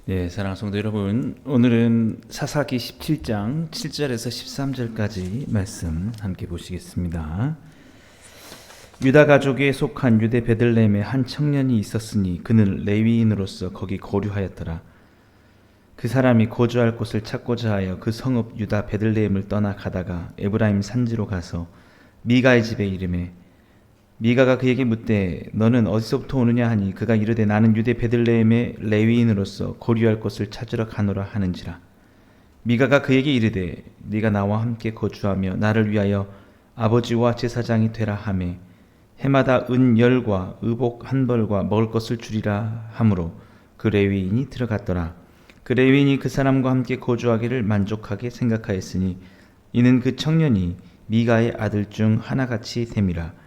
네, 사랑하는 성도 여러분, 오늘은 사사기 17장 7절에서 13절까지 말씀 함께 보시겠습니다. 유다 가족에 속한 유대 베들레헴에 한 청년이 있었으니 그는 레위인으로서 거기 거류하였더라. 그 사람이 거주할 곳을 찾고자 하여 그 성읍 유다 베들레헴을 떠나 가다가 에브라임 산지로 가서 미가의 집에 이르매 미가가 그에게 묻되 너는 어디서부터 오느냐 하니 그가 이르되 나는 유대 베들레헴의 레위인으로서 거류할 곳을 찾으러 가노라 하는지라. 미가가 그에게 이르되 네가 나와 함께 거주하며 나를 위하여 아버지와 제사장이 되라 하매 해마다 은 10과 의복 1벌과 먹을 것을 주리라 하므로 그 레위인이 들어갔더라. 그 레위인이 그 사람과 함께 거주하기를 만족하게 생각하였으니 이는 그 청년이 미가의 아들 중 하나같이 됨이라.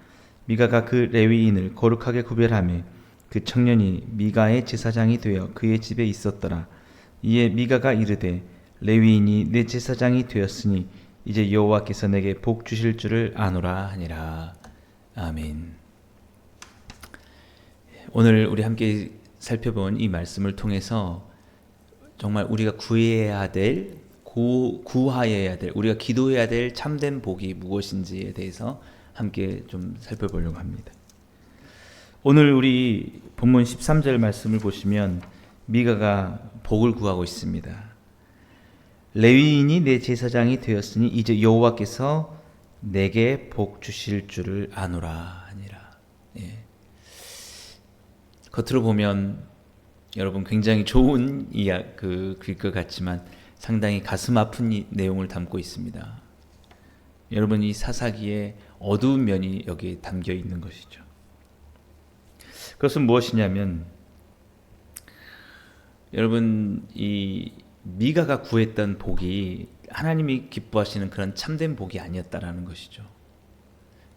미가가 그 레위인을 거룩하게 구별하며 그 청년이 미가의 제사장이 되어 그의 집에 있었더라. 이에 미가가 이르되 레위인이 내 제사장이 되었으니 이제 여호와께서 내게 복 주실 줄을 아노라 하니라. 아멘. 오늘 우리 함께 살펴본 이 말씀을 통해서 정말 우리가 구해야 될, 구하여야 될, 우리가 기도해야 될 참된 복이 무엇인지에 대해서 함께 좀 살펴보려고 합니다. 오늘 우리 본문 13절 말씀을 보시면 미가가 복을 구하고 있습니다. 레위인이 내 제사장이 되었으니 이제 여호와께서 내게 복 주실 줄을 아노라 하니라. 예. 겉으로 보면 여러분 굉장히 좋은 글일 것 같지만 상당히 가슴 아픈 내용을 담고 있습니다. 여러분 이 사사기에 어두운 면이 여기에 담겨 있는 것이죠. 그것은 무엇이냐면 여러분 이 미가가 구했던 복이 하나님이 기뻐하시는 그런 참된 복이 아니었다라는 것이죠.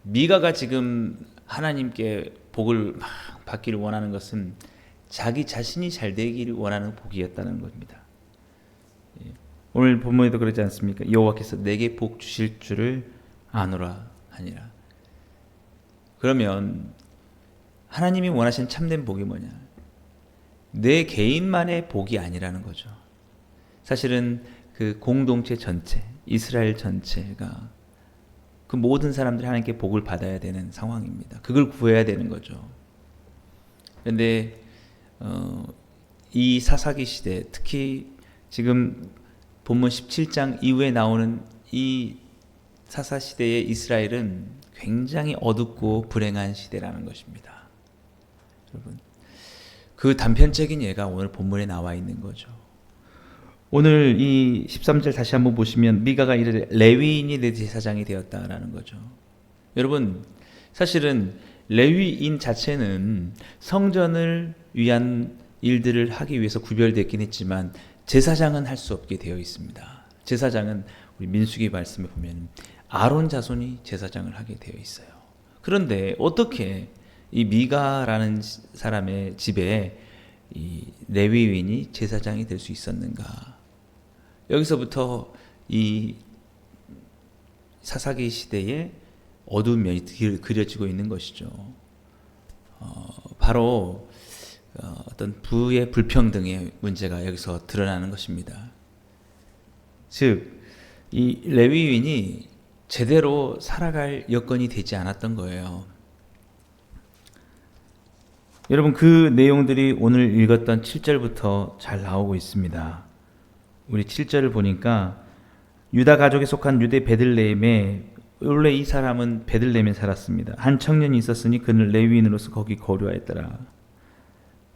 미가가 지금 하나님께 복을 막 받기를 원하는 것은 자기 자신이 잘 되기를 원하는 복이었다는 겁니다. 오늘 본문에도 그러지 않습니까? 여호와께서 내게 복 주실 줄을 아노라 하니라. 그러면 하나님이 원하시는 참된 복이 뭐냐? 내 개인만의 복이 아니라는 거죠. 사실은 그 공동체 전체, 이스라엘 전체가 그 모든 사람들이 하나님께 복을 받아야 되는 상황입니다. 그걸 구해야 되는 거죠. 그런데 이 사사기 시대, 특히 지금 본문 17장 이후에 나오는 이 사사 시대의 이스라엘은 굉장히 어둡고 불행한 시대라는 것입니다. 여러분, 그 단편적인 예가 오늘 본문에 나와 있는 거죠. 오늘 이 13절 다시 한번 보시면 미가가 이르되 레위인이 내 제사장이 되었다라는 거죠. 여러분, 사실은 레위인 자체는 성전을 위한 일들을 하기 위해서 구별됐긴 했지만 제사장은 할 수 없게 되어 있습니다. 제사장은 우리 민수기 말씀에 보면 아론 자손이 제사장을 하게 되어 있어요. 그런데 어떻게 이 미가라는 사람의 집에 이 레위인이 제사장이 될 수 있었는가? 여기서부터 이 사사기 시대의 어두운 면이 그려지고 있는 것이죠. 바로 어떤 부의 불평등의 문제가 여기서 드러나는 것입니다. 즉, 이 레위인이 제대로 살아갈 여건이 되지 않았던 거예요. 여러분 그 내용들이 오늘 읽었던 7절부터 잘 나오고 있습니다. 우리 7절을 보니까 유다 가족에 속한 유대 베들레헴에 원래 이 사람은 베들레헴에 살았습니다. 한 청년이 있었으니 그는 레위인으로서 거기 거류하였더라.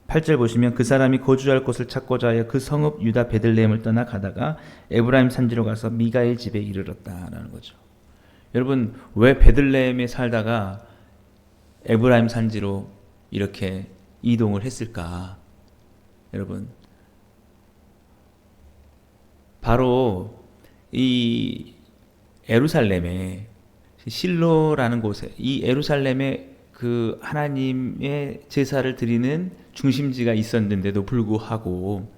8절 보시면 그 사람이 거주할 곳을 찾고자 하여 그 성읍 유다 베들레헴을 떠나 가다가 에브라임 산지로 가서 미가의 집에 이르렀다라는 거죠. 여러분 왜 베들레헴에 살다가 에브라임 산지로 이렇게 이동을 했을까? 여러분 바로 이 예루살렘에 실로라는 곳에 이 예루살렘에 그 하나님의 제사를 드리는 중심지가 있었는데도 불구하고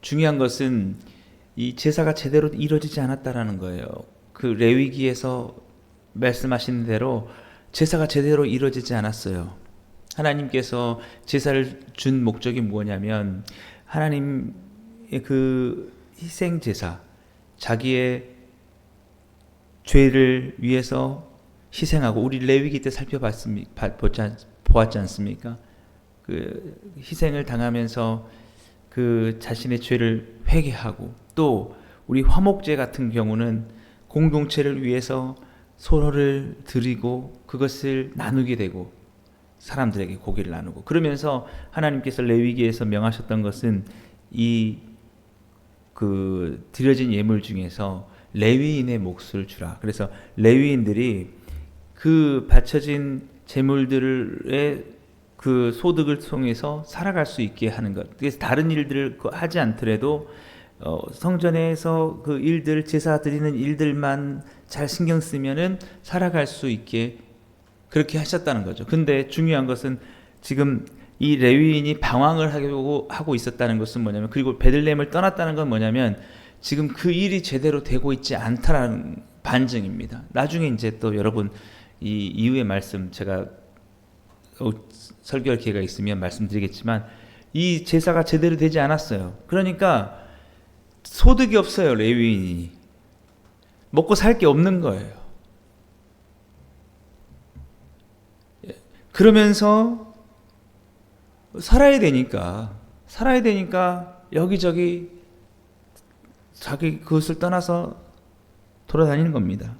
중요한 것은 이 제사가 제대로 이루어지지 않았다라는 거예요. 그 레위기에서 말씀하신 대로 제사가 제대로 이루어지지 않았어요. 하나님께서 제사를 준 목적이 뭐냐면 하나님의 그 희생 제사, 자기의 죄를 위해서 희생하고, 우리 레위기 때 보았지 않습니까? 그 희생을 당하면서 그 자신의 죄를 회개하고, 또 우리 화목제 같은 경우는 공동체를 위해서 서로를 드리고 그것을 나누게 되고, 사람들에게 고기를 나누고, 그러면서 하나님께서 레위기에서 명하셨던 것은 이 그 드려진 예물 중에서 레위인의 몫을 주라. 그래서 레위인들이 그 바쳐진 제물들의 그 소득을 통해서 살아갈 수 있게 하는 것. 그래서 다른 일들을 하지 않더라도 성전에서 그 일들, 제사 드리는 일들만 잘 신경 쓰면은 살아갈 수 있게 그렇게 하셨다는 거죠. 근데 중요한 것은 지금 이 레위인이 방황을 하고 있었다는 것은 뭐냐면, 그리고 베들레헴을 떠났다는 건 뭐냐면, 지금 그 일이 제대로 되고 있지 않다라는 반증입니다. 나중에 이제 또 여러분 이 이후의 말씀 제가 설교할 기회가 있으면 말씀드리겠지만, 이 제사가 제대로 되지 않았어요. 그러니까 소득이 없어요. 레위인이 먹고 살 게 없는 거예요. 그러면서 살아야 되니까 여기저기 자기 그것을 떠나서 돌아다니는 겁니다.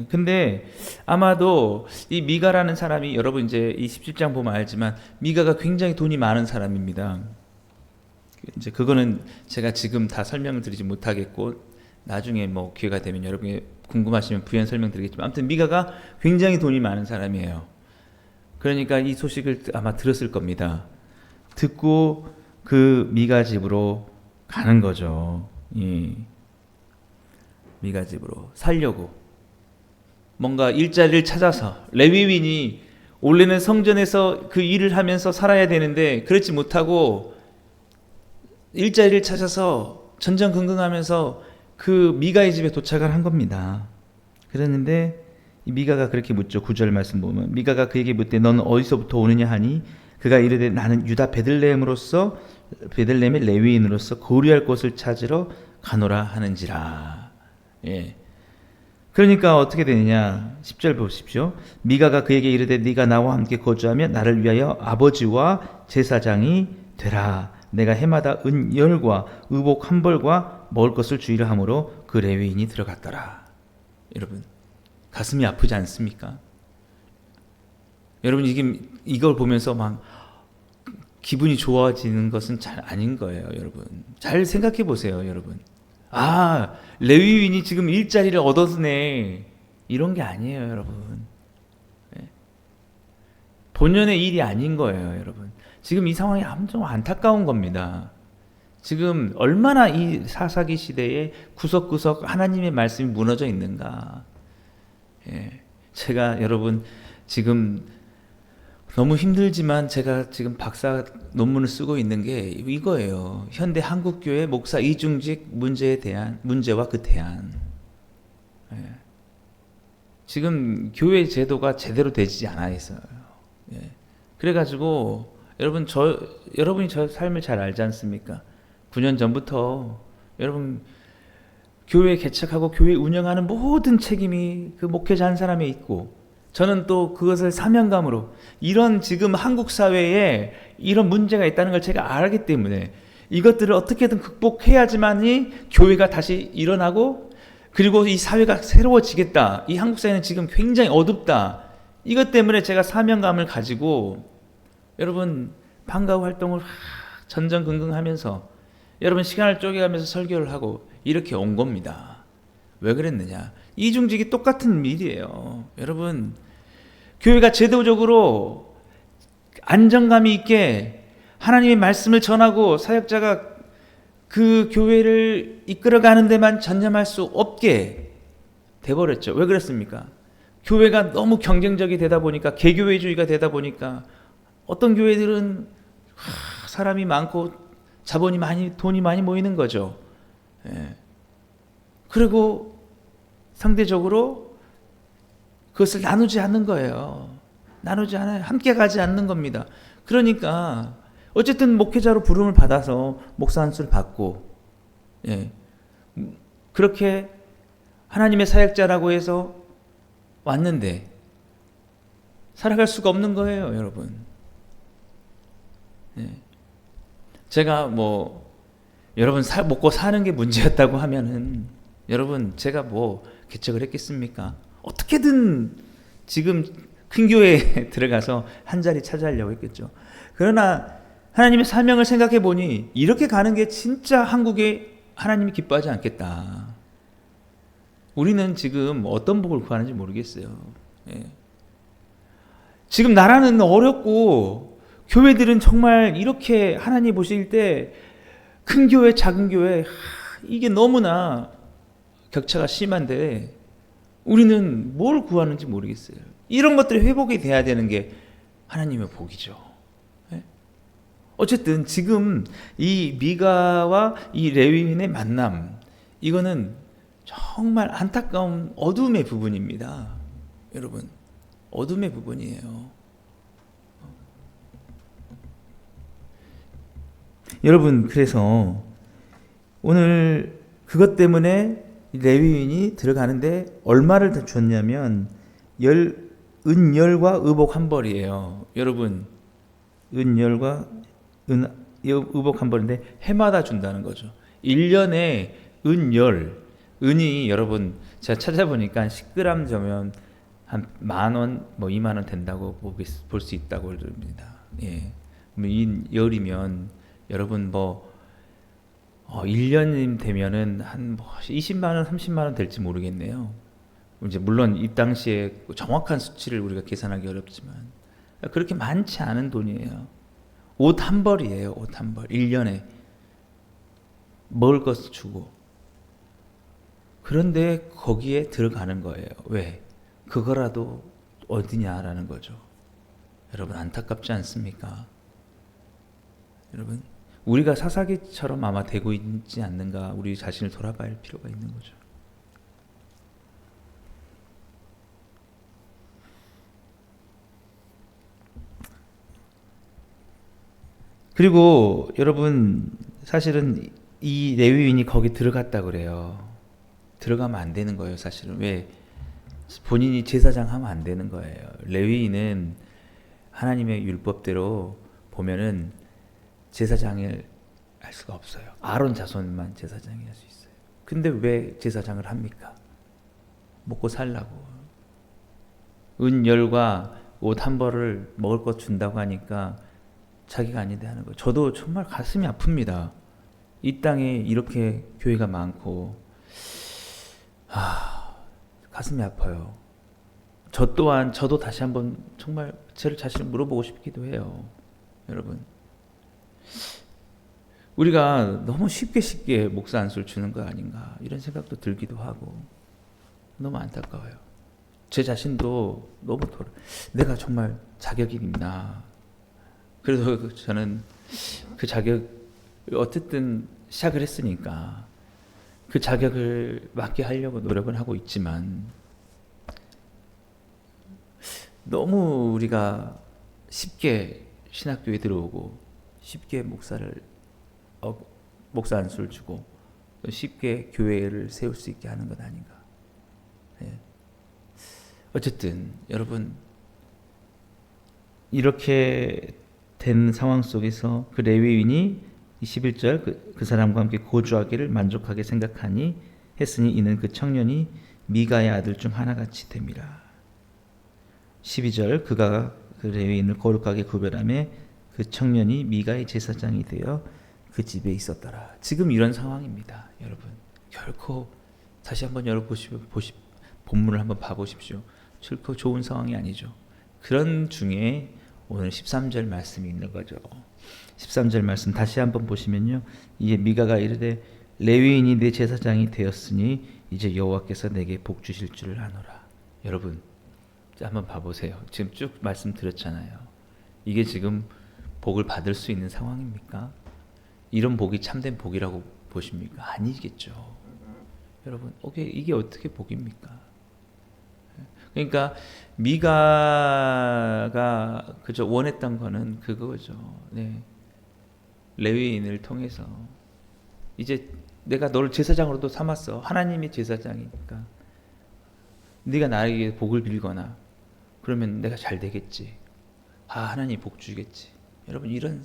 근데 아마도 이 미가라는 사람이, 여러분 이제 이 17장 보면 알지만 미가가 굉장히 돈이 많은 사람입니다. 이제 그거는 제가 지금 다 설명을 드리지 못하겠고, 나중에 뭐 기회가 되면 여러분이 궁금하시면 부연 설명드리겠지만, 아무튼 미가가 굉장히 돈이 많은 사람이에요. 그러니까 이 소식을 아마 들었을 겁니다. 듣고 그 미가 집으로 가는 거죠. 미가 집으로 살려고 뭔가 일자리를 찾아서, 레위인이 원래는 성전에서 그 일을 하면서 살아야 되는데 그렇지 못하고 일자리를 찾아서 전전긍긍하면서 그 미가의 집에 도착을 한 겁니다. 그랬는데 미가가 그렇게 묻죠. 9절 말씀 보면, 미가가 그에게 묻되 너는 어디서부터 오느냐 하니, 그가 이르되 나는 유다 베들레헴의 레위인으로서 거류할 곳을 찾으러 가노라 하는지라. 그러니까 어떻게 되느냐, 10절 보십시오. 미가가 그에게 이르되 네가 나와 함께 거주하면 나를 위하여 아버지와 제사장이 되라. 내가 해마다 은 10과 의복 한 벌과 먹을 것을 주의라 하므로 그 레위인이 들어갔더라. 여러분 가슴이 아프지 않습니까? 여러분 이걸 보면서 막 기분이 좋아지는 것은 잘 아닌 거예요. 여러분 잘 생각해 보세요. 여러분, 레위인이 지금 일자리를 얻었네, 이런 게 아니에요. 여러분, 본연의 일이 아닌 거예요. 여러분, 지금 이 상황이 엄청 안타까운 겁니다. 지금 얼마나 이 사사기 시대에 구석구석 하나님의 말씀이 무너져 있는가. 제가 여러분 지금 너무 힘들지만 제가 지금 박사 논문을 쓰고 있는 게 이거예요. 현대 한국교회 목사 이중직 문제와 그 대안. 지금 교회 제도가 제대로 되지 않아 있어요. 그래가지고 여러분이 저 삶을 잘 알지 않습니까? 9년 전부터 여러분 교회 개척하고 교회 운영하는 모든 책임이 그 목회자 한 사람에 있고, 저는 또 그것을 사명감으로, 이런 지금 한국 사회에 이런 문제가 있다는 걸 제가 알기 때문에 이것들을 어떻게든 극복해야지만이 교회가 다시 일어나고, 그리고 이 사회가 새로워지겠다. 이 한국 사회는 지금 굉장히 어둡다. 이것 때문에 제가 사명감을 가지고 여러분 방과 후 활동을 전전긍긍하면서 여러분 시간을 쪼개가면서 설교를 하고 이렇게 온 겁니다. 왜 그랬느냐? 이중직이 똑같은 일이에요. 여러분, 교회가 제도적으로 안정감이 있게 하나님의 말씀을 전하고 사역자가 그 교회를 이끌어가는 데만 전념할 수 없게 돼버렸죠. 왜 그랬습니까? 교회가 너무 경쟁적이 되다 보니까, 개교회주의가 되다 보니까 어떤 교회들은 사람이 많고 자본이 많이, 돈이 많이 모이는 거죠. 그리고 상대적으로 그것을 나누지 않는 거예요. 나누지 않아요. 함께 가지 않는 겁니다. 그러니까 어쨌든 목회자로 부름을 받아서 목사 안수를 받고, 예, 그렇게 하나님의 사역자라고 해서 왔는데 살아갈 수가 없는 거예요, 여러분. 예. 제가 뭐 여러분 먹고 사는 게 문제였다고 하면은 여러분 제가 뭐 개척을 했겠습니까? 어떻게든 지금 큰 교회에 들어가서 한 자리 차지하려고 했겠죠. 그러나 하나님의 사명을 생각해 보니 이렇게 가는 게 진짜 한국에 하나님이 기뻐하지 않겠다. 우리는 지금 어떤 복을 구하는지 모르겠어요. 예. 지금 나라는 어렵고 교회들은 정말 이렇게 하나님 보실 때 큰 교회, 작은 교회 이게 너무나 격차가 심한데 우리는 뭘 구하는지 모르겠어요. 이런 것들이 회복이 돼야 되는 게 하나님의 복이죠. 예? 어쨌든 지금 이 미가와 이 레위인의 만남, 이거는 정말 안타까운 어둠의 부분입니다. 여러분, 어둠의 부분이에요. 여러분, 그래서 오늘 그것 때문에 레위인이 들어가는데 얼마를 더 줬냐면 은열과 의복 한 벌이에요. 여러분, 은열과 의복 한 벌인데 해마다 준다는 거죠. 1년에 은이 여러분 제가 찾아보니까 10g 저면 한 10,000원, 뭐 20,000원 된다고 볼 수 있다고 그럽니다. 예. 이 열이면 여러분 뭐 1년 되면은 한 뭐 20만 원, 30만 원 될지 모르겠네요. 이제 물론 이 당시에 정확한 수치를 우리가 계산하기 어렵지만 그렇게 많지 않은 돈이에요. 옷 한 벌이에요. 옷 한 벌. 1년에 먹을 것을 주고. 그런데 거기에 들어가는 거예요. 왜? 그거라도 어디냐라는 거죠. 여러분 안타깝지 않습니까? 여러분 우리가 사사기처럼 아마 되고 있지 않는가, 우리 자신을 돌아봐야 할 필요가 있는 거죠. 그리고 여러분 사실은 이 레위인이 거기 들어갔다 그래요. 들어가면 안 되는 거예요, 사실은. 왜? 본인이 제사장 하면 안 되는 거예요. 레위인은 하나님의 율법대로 보면은 제사장을 할 수가 없어요. 아론 자손만 제사장이 할 수 있어요. 근데 왜 제사장을 합니까? 먹고 살라고. 은열과 옷 한 벌을 먹을 것 준다고 하니까 자기가 아닌데 하는 거예요. 저도 정말 가슴이 아픕니다. 이 땅에 이렇게 교회가 많고 가슴이 아파요. 저 또한 저도 다시 한번 정말 저를 자신을 물어보고 싶기도 해요. 여러분 우리가 너무 쉽게 목사 안수를 주는 거 아닌가 이런 생각도 들기도 하고 너무 안타까워요. 제 자신도 너무 내가 정말 자격이 있나. 그래서 저는 그 자격 어쨌든 시작을 했으니까 그 자격을 맡게 하려고 노력은 하고 있지만 너무 우리가 쉽게 신학교에 들어오고 쉽게 목사 안수를 주고 쉽게 교회를 세울 수 있게 하는 것 아닌가. 예. 어쨌든 여러분 이렇게 된 상황 속에서 그 레위인이 11절 그 사람과 함께 거주하기를 만족하게 생각하니 했으니 이는 그 청년이 미가의 아들 중 하나같이 됨이라. 12절 그가 그 레위인을 거룩하게 구별하며 그 청년이 미가의 제사장이 되어 그 집에 있었더라. 지금 이런 상황입니다. 여러분 결코 다시 한번 본문을 한번 봐보십시오. 결코 좋은 상황이 아니죠. 그런 중에 오늘 13절 말씀이 있는 거죠. 13절 말씀 다시 한번 보시면요. 이에 미가가 이르되 레위인이 내 제사장이 되었으니 이제 여호와께서 내게 복 주실 줄을 아노라. 여러분 한번 봐보세요. 지금 쭉 말씀드렸잖아요. 이게 지금 복을 받을 수 있는 상황입니까? 이런 복이 참된 복이라고 보십니까? 아니겠죠. 여러분 이게 어떻게 복입니까? 그러니까 미가가 그저 원했던 거는 그거죠. 네. 레위인을 통해서 이제 내가 너를 제사장으로도 삼았어. 하나님이 제사장이니까 네가 나에게 복을 빌거나 그러면 내가 잘 되겠지. 하나님 복 주겠지. 여러분 이런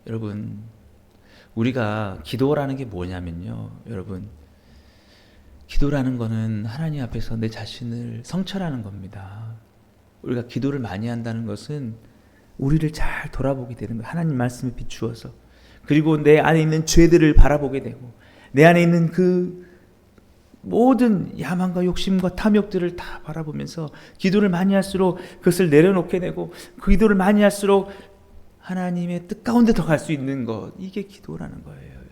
여러분 우리가 기도라는 게 뭐냐면요. 여러분 기도라는 거는 하나님 앞에서 내 자신을 성찰하는 겁니다. 우리가 기도를 많이 한다는 것은 우리를 잘 돌아보게 되는 거예요. 하나님 말씀에 비추어서. 그리고 내 안에 있는 죄들을 바라보게 되고 내 안에 있는 그 모든 야망과 욕심과 탐욕들을 다 바라보면서 기도를 많이 할수록 그것을 내려놓게 되고 그 기도를 많이 할수록 하나님의 뜻 가운데 더 갈 수 있는 것, 이게 기도라는 거예요. 여러분.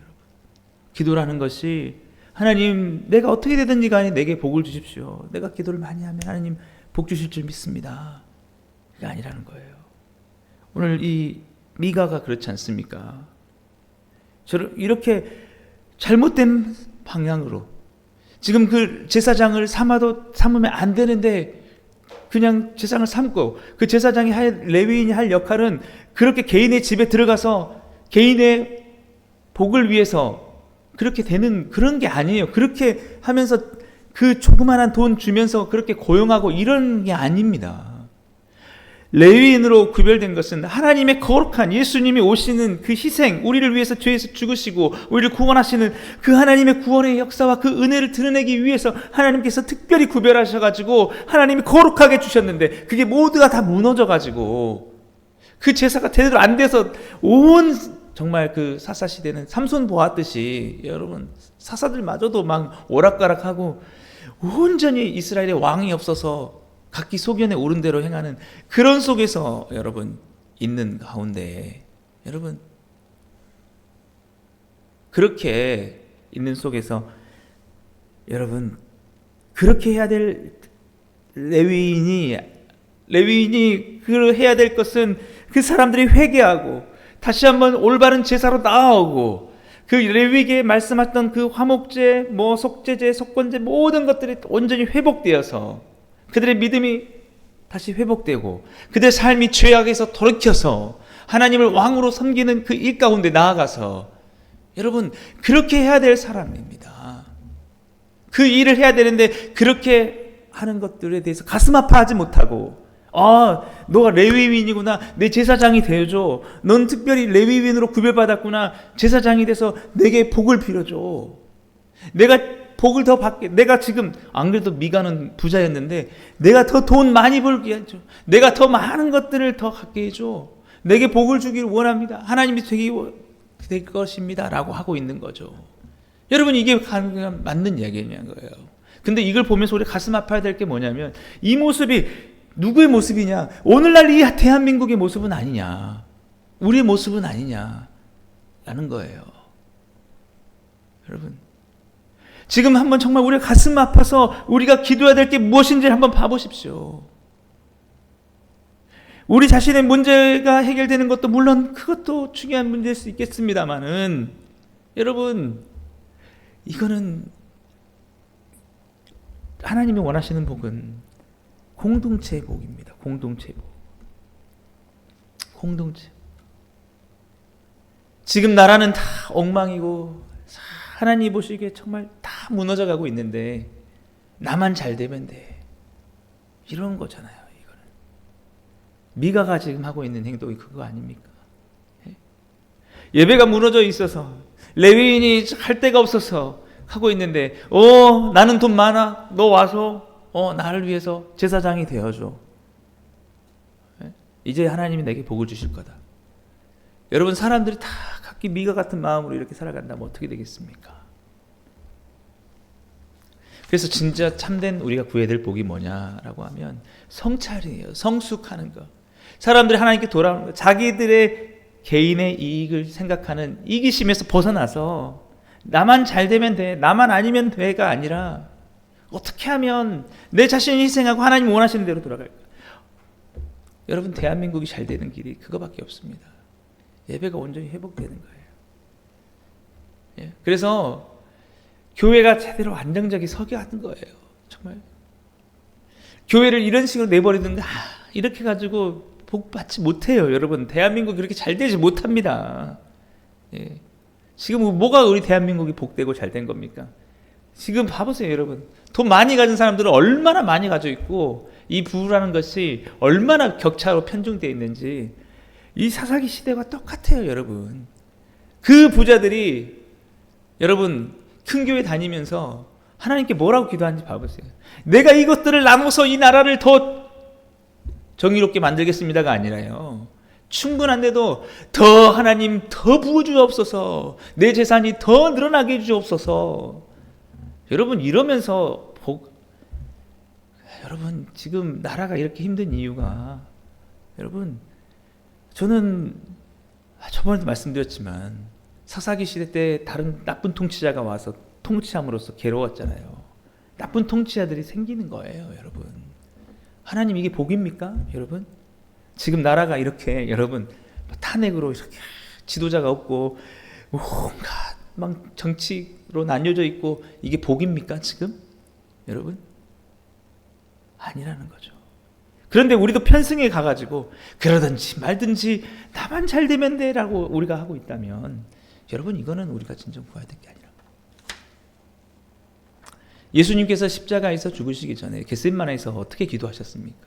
기도라는 것이 하나님 내가 어떻게 되든지 간에 내게 복을 주십시오. 내가 기도를 많이 하면 하나님 복 주실 줄 믿습니다. 그게 아니라는 거예요. 오늘 이 미가가 그렇지 않습니까? 이렇게 잘못된 방향으로 지금 그 제사장을 삼으면 안 되는데 그냥 제사장을 삼고 그 제사장이 레위인이 할 역할은 그렇게 개인의 집에 들어가서 개인의 복을 위해서 그렇게 되는 그런 게 아니에요. 그렇게 하면서 그 조그만한 돈 주면서 그렇게 고용하고 이런 게 아닙니다. 레위인으로 구별된 것은 하나님의 거룩한 예수님이 오시는 그 희생, 우리를 위해서 죄에서 죽으시고 우리를 구원하시는 그 하나님의 구원의 역사와 그 은혜를 드러내기 위해서 하나님께서 특별히 구별하셔가지고 하나님이 거룩하게 주셨는데 그게 모두가 다 무너져가지고 그 제사가 제대로 안 돼서 온 정말 그 사사시대는 삼손 보았듯이 여러분 사사들마저도 막 오락가락하고 온전히 이스라엘의 왕이 없어서 각기 소견에 오른 대로 행하는 그런 속에서 여러분 있는 가운데 여러분 그렇게 있는 속에서 여러분 그렇게 해야 될 레위인이 그 해야 될 것은 그 사람들이 회개하고 다시 한번 올바른 제사로 나아오고 그 레위기에 말씀하셨던 그 화목제, 속죄제, 속건제 모든 것들이 온전히 회복되어서 그들의 믿음이 다시 회복되고 그들의 삶이 죄악에서 돌이켜서 하나님을 왕으로 섬기는 그 일 가운데 나아가서 여러분 그렇게 해야 될 사람입니다. 그 일을 해야 되는데 그렇게 하는 것들에 대해서 가슴 아파하지 못하고 너가 레위인이구나. 내 제사장이 되어줘. 넌 특별히 레위인으로 구별받았구나. 제사장이 돼서 내게 복을 빌어줘. 내가 복을 더 받게. 내가 지금 안 그래도 미가는 부자였는데 내가 더 돈 많이 벌게 해줘. 내가 더 많은 것들을 더 갖게 해줘. 내게 복을 주기를 원합니다. 하나님이 될 것입니다. 라고 하고 있는 거죠. 여러분 이게 맞는 이야기냐는 거예요. 근데 이걸 보면서 우리 가슴 아파야 될 게 뭐냐면 이 모습이 누구의 모습이냐? 오늘날 이 대한민국의 모습은 아니냐? 우리의 모습은 아니냐? 라는 거예요. 여러분 지금 한번 정말 우리가 가슴 아파서 우리가 기도해야 될 게 무엇인지 한번 봐보십시오. 우리 자신의 문제가 해결되는 것도 물론 그것도 중요한 문제일 수 있겠습니다만은 여러분 이거는 하나님이 원하시는 복은 공동체의 복입니다. 공동체의 복. 공동체. 지금 나라는 다 엉망이고 하나님 보시기에 정말 다 무너져가고 있는데 나만 잘 되면 돼. 이런 거잖아요. 이거는. 미가가 지금 하고 있는 행동이 그거 아닙니까? 예배가 무너져 있어서 레위인이 할 데가 없어서 하고 있는데 나는 돈 많아. 너 와서 나를 위해서 제사장이 되어줘. 이제 하나님이 내게 복을 주실 거다. 여러분 사람들이 다 각기 미가 같은 마음으로 이렇게 살아간다면 어떻게 되겠습니까? 그래서 진짜 참된 우리가 구해야 될 복이 뭐냐라고 하면 성찰이에요. 성숙하는 거. 사람들이 하나님께 돌아오는 거. 자기들의 개인의 이익을 생각하는 이기심에서 벗어나서 나만 잘 되면 돼. 나만 아니면 돼가 아니라 어떻게 하면 내 자신이 희생하고 하나님 원하시는 대로 돌아갈까? 여러분 대한민국이 잘 되는 길이 그거밖에 없습니다. 예배가 온전히 회복되는 거예요. 그래서 교회가 제대로 안정적이 서게 하는 거예요. 정말 교회를 이런 식으로 내버리는데 이렇게 가지고 복 받지 못해요, 여러분. 대한민국이 그렇게 잘 되지 못합니다. 예. 지금 뭐가 우리 대한민국이 복되고 잘 된 겁니까? 지금 봐보세요, 여러분. 돈 많이 가진 사람들은 얼마나 많이 가지고 있고 이 부라는 것이 얼마나 격차로 편중되어 있는지 이 사사기 시대와 똑같아요, 여러분. 그 부자들이 여러분 큰 교회 다니면서 하나님께 뭐라고 기도하는지 봐보세요. 내가 이것들을 나눠서 이 나라를 더 정의롭게 만들겠습니다가 아니라요. 충분한데도 더 하나님 더 부어주옵소서. 내 재산이 더 늘어나게 해주옵소서. 여러분 이러면서 여러분 지금 나라가 이렇게 힘든 이유가 여러분 저는 저번에도 말씀드렸지만 사사기 시대 때 다른 나쁜 통치자가 와서 통치함으로써 괴로웠잖아요. 나쁜 통치자들이 생기는 거예요, 여러분. 하나님 이게 복입니까, 여러분? 지금 나라가 이렇게 여러분 탄핵으로 이렇게 지도자가 없고 온갖 막 정치로 나뉘어져 있고 이게 복입니까, 지금? 여러분? 아니라는 거죠. 그런데 우리도 편승해 가가지고 그러든지 말든지 나만 잘 되면 돼라고 우리가 하고 있다면 여러분 이거는 우리가 진정 구해야 될 게 아니라. 예수님께서 십자가에서 죽으시기 전에 겟세마네에서 어떻게 기도하셨습니까?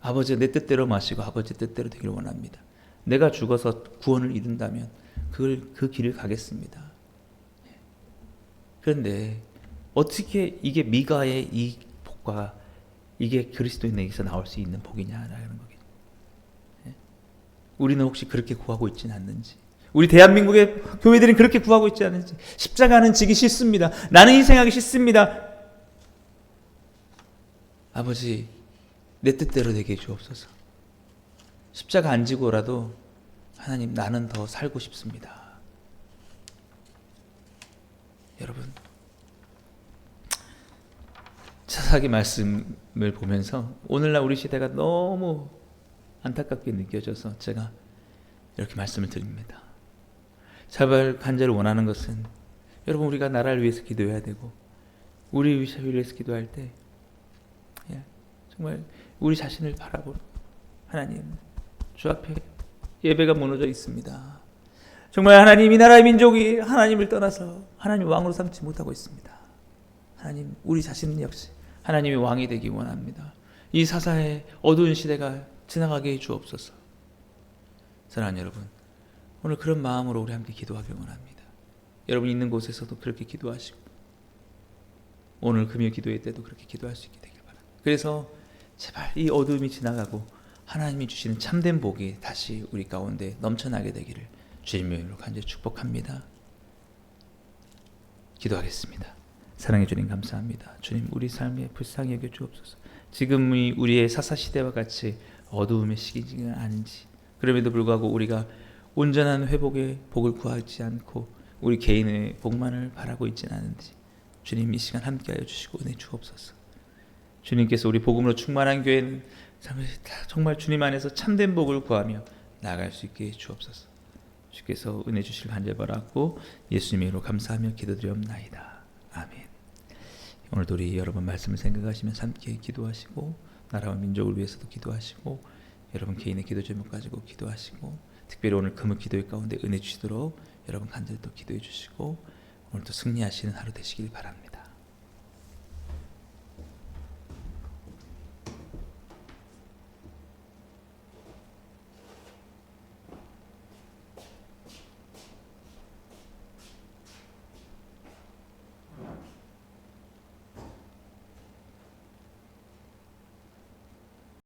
아버지 내 뜻대로 마시고 아버지 뜻대로 되기를 원합니다. 내가 죽어서 구원을 이룬다면 그 길을 가겠습니다. 그런데 어떻게 이게 미가의 이 복과 이게 그리스도인에게서 나올 수 있는 복이냐라는 거겠죠. 우리는 혹시 그렇게 구하고 있지는 않는지, 우리 대한민국의 교회들은 그렇게 구하고 있지 않은지. 십자가는 지기 싫습니다. 나는 희생하기 싫습니다. 아버지 내 뜻대로 되게 해주옵소서. 십자가 안 지고라도 하나님 나는 더 살고 싶습니다. 여러분 사사기 말씀을 보면서 오늘날 우리 시대가 너무 안타깝게 느껴져서 제가 이렇게 말씀을 드립니다. 제발 간절히 원하는 것은 여러분 우리가 나라를 위해서 기도해야 되고 우리 위를 위해서 기도할 때 정말 우리 자신을 바라보고 하나님 주 앞에 예배가 무너져 있습니다. 정말 하나님 이 나라의 민족이 하나님을 떠나서 하나님 왕으로 삼지 못하고 있습니다. 하나님 우리 자신은 역시 하나님의 왕이 되기 원합니다. 이 사사의 어두운 시대가 지나가게 해 주옵소서. 사랑하는 여러분 오늘 그런 마음으로 우리 함께 기도하길 원합니다. 여러분 있는 곳에서도 그렇게 기도하시고 오늘 금요 기도회 때도 그렇게 기도할 수 있게 되길 바랍니다. 그래서 제발 이 어두움이 지나가고 하나님이 주시는 참된 복이 다시 우리 가운데 넘쳐나게 되기를 주님의 이름으로 간절히 축복합니다. 기도하겠습니다. 사랑해 주님 감사합니다. 주님 우리 삶에 불쌍히 여겨 주옵소서. 지금이 우리의 사사시대와 같이 어두움의 시기가 아닌지 그럼에도 불구하고 우리가 온전한 회복의 복을 구하지 않고 우리 개인의 복만을 바라고 있지는 않은지 주님 이 시간 함께하여 주시고 은혜 주옵소서. 주님께서 우리 복음으로 충만한 교회는 정말 주님 안에서 참된 복을 구하며 나아갈 수 있게 주옵소서. 주께서 은혜 주실 간절히 바라고 예수님의 이름으로 감사하며 기도드리옵나이다. 아멘. 오늘도 우리 여러분 말씀을 생각하시면서 함께 기도하시고 나라와 민족을 위해서도 기도하시고 여러분 개인의 기도 제목 가지고 기도하시고 특별히 오늘 금요 기도회 가운데 은혜 주시도록 여러분 간절히 또 기도해 주시고 오늘도 승리하시는 하루 되시길 바랍니다.